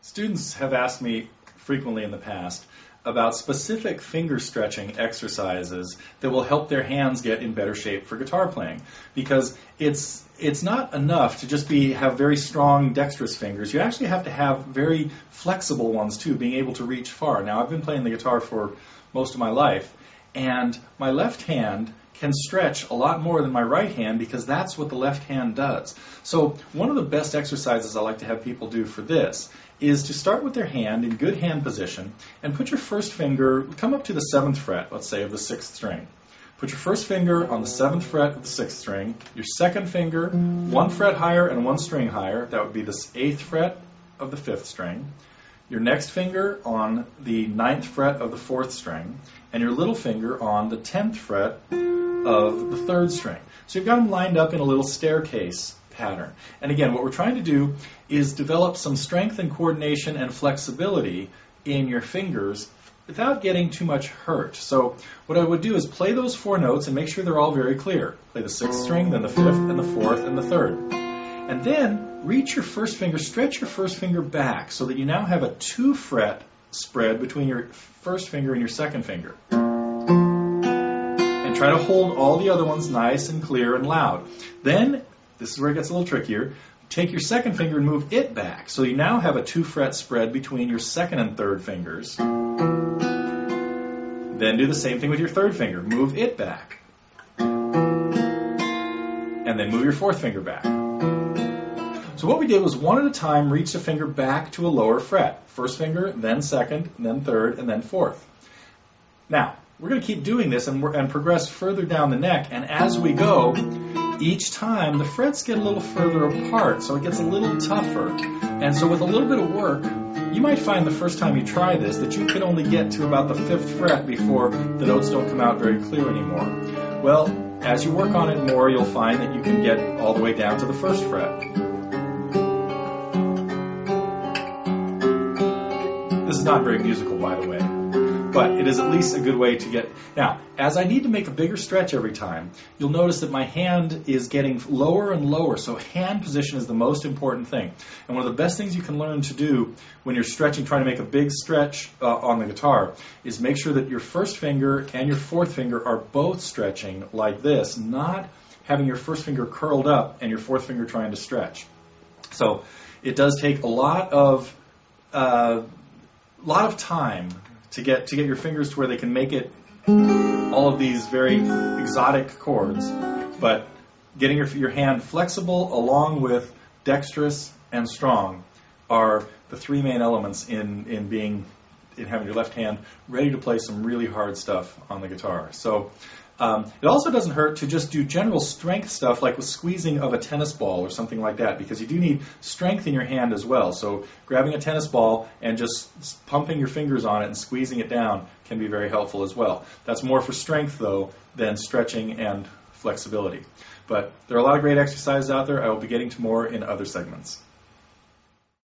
Students have asked me frequently in the past about specific finger stretching exercises that will help their hands get in better shape for guitar playing. Because it's not enough to just have very strong dexterous fingers. You actually have to have very flexible ones too, being able to reach far. Now, I've been playing the guitar for most of my life, and my left hand can stretch a lot more than my right hand because that's what the left hand does. So one of the best exercises I like to have people do for this is to start with their hand in good hand position and put your first finger, come up to the 7th fret, let's say, of the 6th string. Put your first finger on the 7th fret of the 6th string, your second finger 1 fret higher and 1 string higher, that would be the 8th fret of the 5th string, your next finger on the 9th fret of the 4th string, and your little finger on the 10th fret of the 3rd string. So you've got them lined up in a little staircase pattern. And again, what we're trying to do is develop some strength and coordination and flexibility in your fingers without getting too much hurt. So what I would do is play those 4 notes and make sure they're all very clear. Play the 6th string, then the 5th, and the 4th, and the 3rd. And then reach your first finger, stretch your first finger back so that you now have a 2-fret spread between your first finger and your second finger. And try to hold all the other ones nice and clear and loud. Then, this is where it gets a little trickier, take your second finger and move it back. So you now have a 2-fret spread between your second and third fingers. Then do the same thing with your third finger. Move it back. And then move your 4th finger back. So what we did was one at a time reach the finger back to a lower fret. First finger, then second, then third, and then 4th. Now, we're going to keep doing this and progress further down the neck. And as we go, each time the frets get a little further apart, so it gets a little tougher. And so with a little bit of work, you might find the first time you try this that you can only get to about the 5th fret before the notes don't come out very clear anymore. Well, as you work on it more, you'll find that you can get all the way down to the 1st fret. This is not very musical, by the way, but it is at least a good way to get. Now, as I need to make a bigger stretch every time, you'll notice that my hand is getting lower and lower, so hand position is the most important thing. And one of the best things you can learn to do when you're stretching, trying to make a big stretch on the guitar, is make sure that your first finger and your 4th finger are both stretching like this, not having your first finger curled up and your 4th finger trying to stretch. So it does take a lot of time to get your fingers to where they can make it all of these very exotic chords, but getting your hand flexible along with dexterous and strong are the 3 main elements in having your left hand ready to play some really hard stuff on the guitar. So it also doesn't hurt to just do general strength stuff like with squeezing of a tennis ball or something like that, because you do need strength in your hand as well. So grabbing a tennis ball and just pumping your fingers on it and squeezing it down can be very helpful as well. That's more for strength, though, than stretching and flexibility. But there are a lot of great exercises out there. I will be getting to more in other segments.